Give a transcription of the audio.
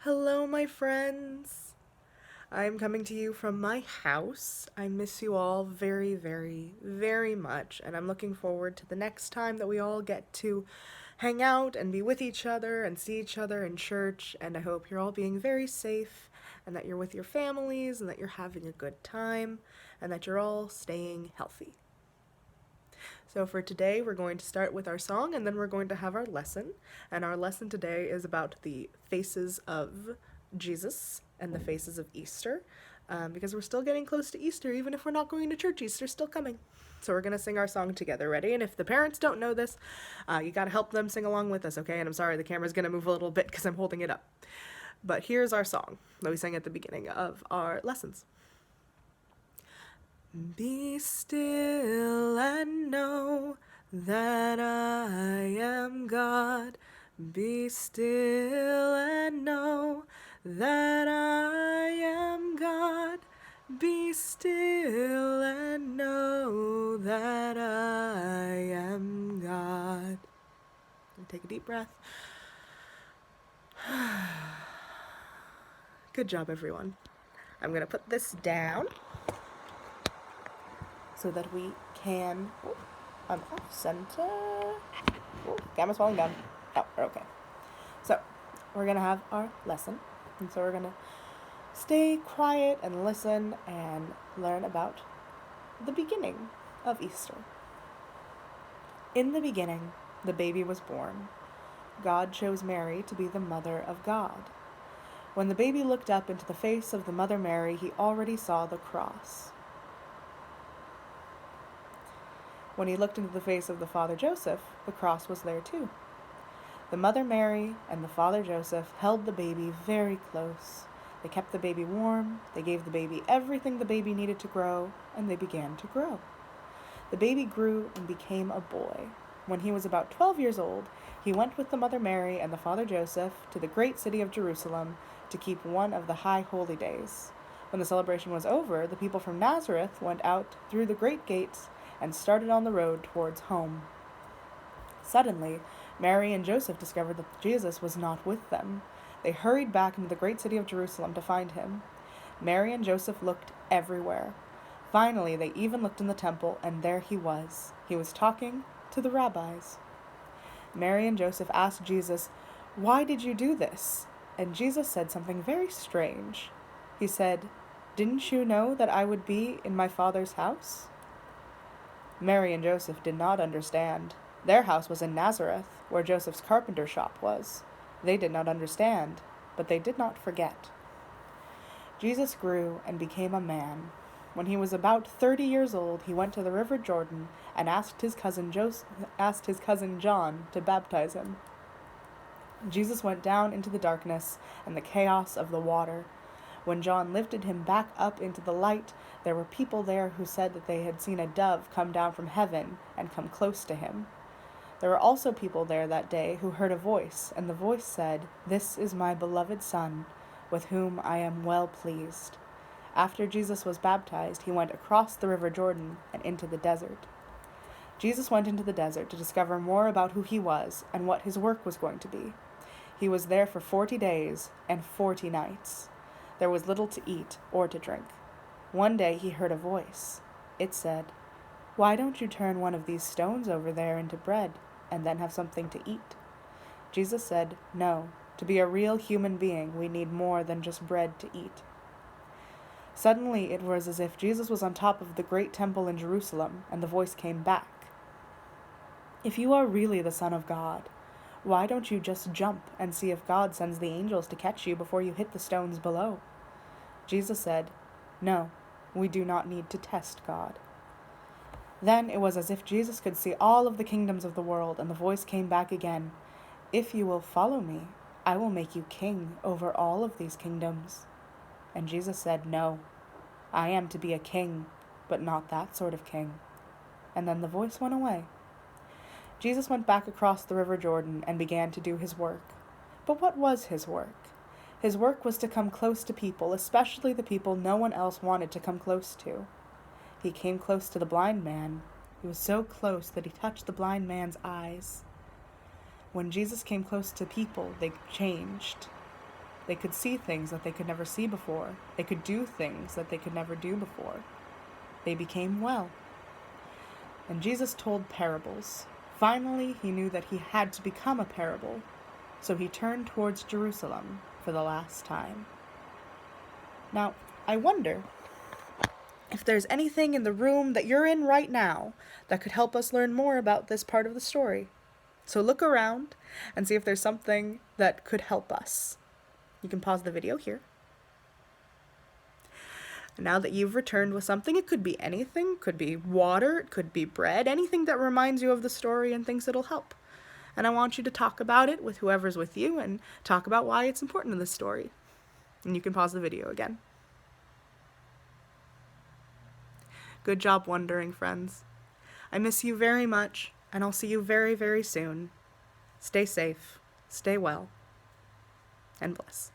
Hello, my friends. I'm coming to you from my house. I miss you all very, very, very much, and I'm looking forward to the next time that we all get to hang out and be with each other and see each other in church. And I hope you're all being very safe and that you're with your families and that you're having a good time and that you're all staying healthy. So, for today, we're going to start with our song and then we're going to have our lesson. And our lesson today is about the faces of Jesus and the faces of Easter, because we're still getting close to Easter, even if we're not going to church. Easter's still coming. So, we're going to sing our song together. Ready? And if the parents don't know this, you got to help them sing along with us, okay? And I'm sorry, the camera's going to move a little bit because I'm holding it up. But here's our song that we sang at the beginning of our lessons. Be still and know that I am God. Be still and know that I am God. Be still and know that I am God. And take a deep breath. Good job, everyone. I'm going to put this down so that we can... I'm off center. Camera's falling down. Oh, we're okay. So, we're going to have our lesson. And so we're going to stay quiet and listen and learn about the beginning of Easter. In the beginning, the baby was born. God chose Mary to be the mother of God. When the baby looked up into the face of the Mother Mary, he already saw the cross. When he looked into the face of the Father Joseph, the cross was there too. The Mother Mary and the Father Joseph held the baby very close. They kept the baby warm, they gave the baby everything the baby needed to grow, and they began to grow. The baby grew and became a boy. When he was about 12 years old, he went with the Mother Mary and the Father Joseph to the great city of Jerusalem to keep one of the high holy days. When the celebration was over, the people from Nazareth went out through the great gates and started on the road towards home. Suddenly, Mary and Joseph discovered that Jesus was not with them. They hurried back into the great city of Jerusalem to find him. Mary and Joseph looked everywhere. Finally, they even looked in the temple, and there he was. He was talking to the rabbis. Mary and Joseph asked Jesus, "Why did you do this?" And Jesus said something very strange. He said, "Didn't you know that I would be in my Father's house?" Mary and Joseph did not understand. Their house was in Nazareth, where Joseph's carpenter shop was. They did not understand, but they did not forget. Jesus grew and became a man. When he was about 30 years old, he went to the river Jordan and asked his cousin John to baptize him. Jesus went down into the darkness and the chaos of the water. When John lifted him back up into the light, there were people there who said that they had seen a dove come down from heaven and come close to him. There were also people there that day who heard a voice, and the voice said, "This is my beloved Son, with whom I am well pleased." After Jesus was baptized, he went across the river Jordan and into the desert. Jesus went into the desert to discover more about who he was and what his work was going to be. He was there for 40 days and 40 nights. There was little to eat or to drink. One day he heard a voice. It said, "Why don't you turn one of these stones over there into bread, and then have something to eat?" Jesus said, "No, to be a real human being, we need more than just bread to eat." Suddenly it was as if Jesus was on top of the great temple in Jerusalem, and the voice came back. "If you are really the Son of God, why don't you just jump and see if God sends the angels to catch you before you hit the stones below?" Jesus said, "No, we do not need to test God." Then it was as if Jesus could see all of the kingdoms of the world, and the voice came back again, "If you will follow me, I will make you king over all of these kingdoms." And Jesus said, "No, I am to be a king, but not that sort of king." And then the voice went away. Jesus went back across the river Jordan and began to do his work. But what was his work? His work was to come close to people, especially the people no one else wanted to come close to. He came close to the blind man. He was so close that he touched the blind man's eyes. When Jesus came close to people, they changed. They could see things that they could never see before. They could do things that they could never do before. They became well. And Jesus told parables. Finally, he knew that he had to become a parable, so he turned towards Jerusalem for the last time. Now, I wonder if there's anything in the room that you're in right now that could help us learn more about this part of the story. So look around and see if there's something that could help us. You can pause the video here. Now that you've returned with something, it could be anything, it could be water, it could be bread, anything that reminds you of the story and thinks it'll help. And I want you to talk about it with whoever's with you and talk about why it's important in this story. And you can pause the video again. Good job wondering, friends. I miss you very much, and I'll see you very, very soon. Stay safe, stay well, and bless.